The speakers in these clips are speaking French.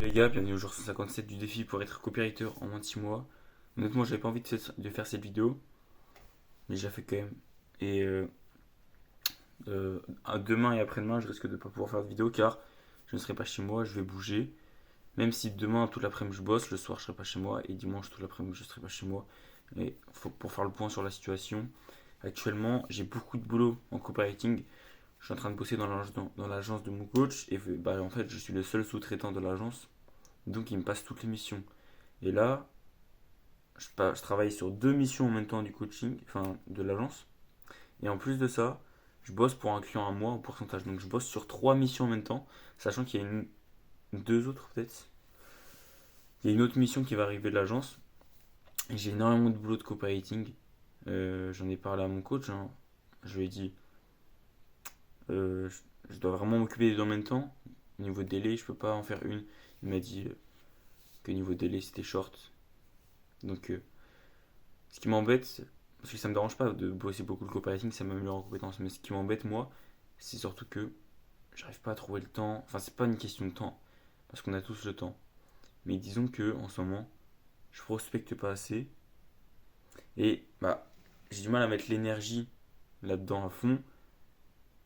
Les gars, bienvenue au jour 157 du défi pour être copywriter en moins de 6 mois. Honnêtement, j'avais pas envie de faire cette vidéo, mais j'ai fait quand même. Et demain et après-demain, je risque de pas pouvoir faire de vidéo car je ne serai pas chez moi, je vais bouger. Même si demain toute l'après-midi je bosse, le soir je serai pas chez moi et dimanche toute l'après-midi je serai pas chez moi. Et pour faire le point sur la situation, actuellement j'ai beaucoup de boulot en copywriting. Je suis en train de bosser dans l'agence de mon coach et en fait je suis le seul sous-traitant de l'agence. Donc il me passe toutes les missions. Et là, je travaille sur deux missions en même temps du coaching, enfin de l'agence. Et en plus de ça, je bosse pour un client à moi en pourcentage. Donc je bosse sur trois missions en même temps, sachant qu'il y a deux autres peut-être. Il y a une autre mission qui va arriver de l'agence. Et j'ai énormément de boulot de copywriting. J'en ai parlé à mon coach, hein. Je lui ai dit, je dois vraiment m'occuper des deux en même temps. Niveau délai, je peux pas en faire une. Il m'a dit que niveau délai c'était short. Donc ce qui m'embête, parce que ça me dérange pas de bosser beaucoup le copywriting, ça m'améliore en compétences, mais ce qui m'embête moi, c'est surtout que j'arrive pas à trouver le temps. Enfin, c'est pas une question de temps, parce qu'on a tous le temps. Mais disons que en ce moment, je prospecte pas assez et j'ai du mal à mettre l'énergie là-dedans à fond,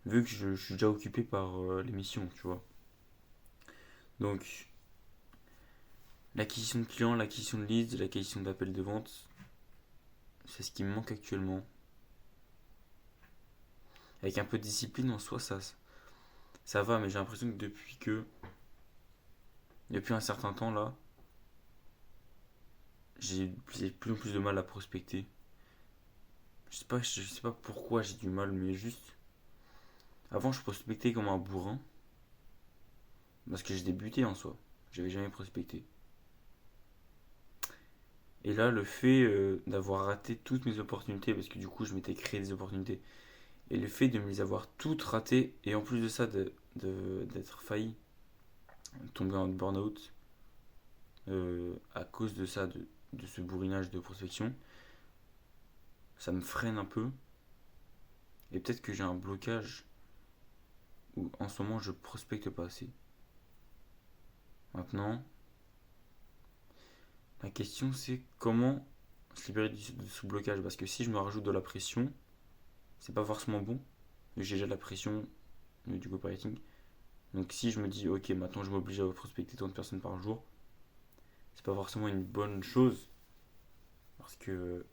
vu que je suis déjà occupé par l'émission, tu vois. Donc, l'acquisition de clients, l'acquisition de leads, l'acquisition d'appels de vente, c'est ce qui me manque actuellement. Avec un peu de discipline en soi, ça va, mais j'ai l'impression que depuis un certain temps là, j'ai plus en plus de mal à prospecter. Je sais pas pourquoi j'ai du mal, mais juste. Avant, je prospectais comme un bourrin, parce que j'ai débuté en soi. J'avais jamais prospecté. Et là, le fait d'avoir raté toutes mes opportunités, parce que du coup, je m'étais créé des opportunités, et le fait de me les avoir toutes ratées, et en plus de ça, d'être failli, tomber en burn-out, à cause de ça, de ce bourrinage de prospection, ça me freine un peu. Et peut-être que j'ai un blocage où en ce moment je prospecte pas assez. Maintenant, la question c'est comment se libérer de ce blocage. Parce que si je me rajoute de la pression, c'est pas forcément bon. J'ai déjà de la pression du copywriting. Donc si je me dis ok maintenant je m'oblige à prospecter tant de personnes par jour, c'est pas forcément une bonne chose. Parce que.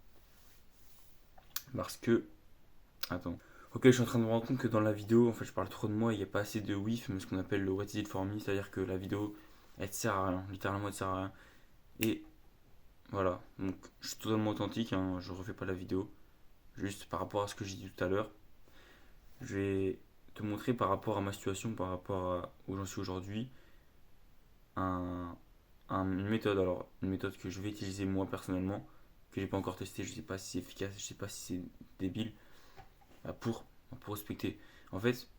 Parce que. Attends. Ok, je suis en train de me rendre compte que dans la vidéo, en fait, je parle trop de moi, il n'y a pas assez de whiff, mais ce qu'on appelle le what is it for me, c'est-à-dire que la vidéo, elle te sert à rien, littéralement, elle te sert à rien. Et voilà, donc je suis totalement authentique, hein, je refais pas la vidéo, juste par rapport à ce que j'ai dit tout à l'heure. Je vais te montrer par rapport à ma situation, par rapport où j'en suis aujourd'hui, un, une méthode. Alors, une méthode que je vais utiliser moi personnellement, que j'ai pas encore testé, je sais pas si c'est efficace, je sais pas si c'est débile, pour prospecter. En fait,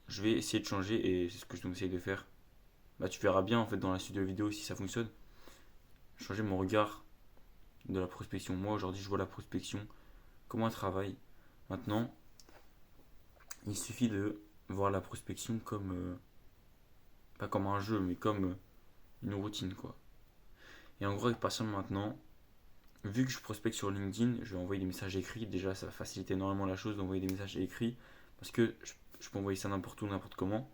je vais essayer de changer et c'est ce que je conseille de faire. Tu verras bien en fait dans la suite de la vidéo si ça fonctionne. Changer mon regard de la prospection. Moi aujourd'hui je vois la prospection comme un travail. Maintenant, il suffit de voir la prospection comme pas comme un jeu mais comme une routine quoi. Et en gros, avec partir de maintenant, vu que je prospecte sur LinkedIn, je vais envoyer des messages écrits. Déjà, ça va faciliter énormément la chose d'envoyer des messages écrits parce que je peux envoyer ça n'importe où, n'importe comment.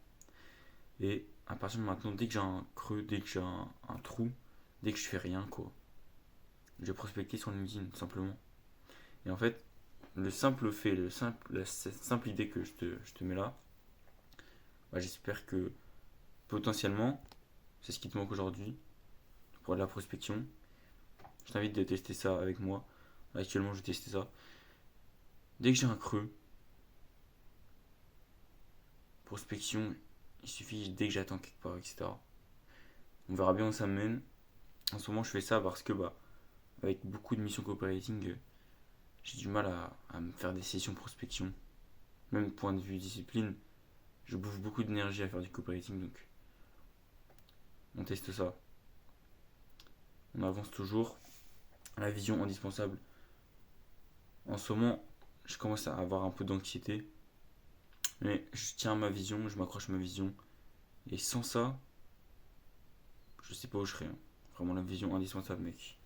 Et à partir de maintenant, dès que j'ai un creux, dès que j'ai un trou, dès que je fais rien, quoi, je vais prospecter sur LinkedIn, tout simplement. Et en fait, le simple fait, la simple idée que je te mets là, j'espère que potentiellement, c'est ce qui te manque aujourd'hui pour de la prospection. Je t'invite de tester ça avec moi. Actuellement, je vais tester ça. Dès que j'ai un creux, prospection, il suffit dès que j'attends quelque part, etc. On verra bien où ça me mène. En ce moment, je fais ça parce que, avec beaucoup de missions copywriting, j'ai du mal à me faire des sessions prospection. Même point de vue discipline, je bouffe beaucoup d'énergie à faire du copywriting, donc on teste ça. On avance toujours. La vision indispensable. En ce moment, je commence à avoir un peu d'anxiété, mais je tiens à ma vision, je m'accroche à ma vision. Et sans ça, je sais pas où je serais, hein. Vraiment la vision indispensable, mec.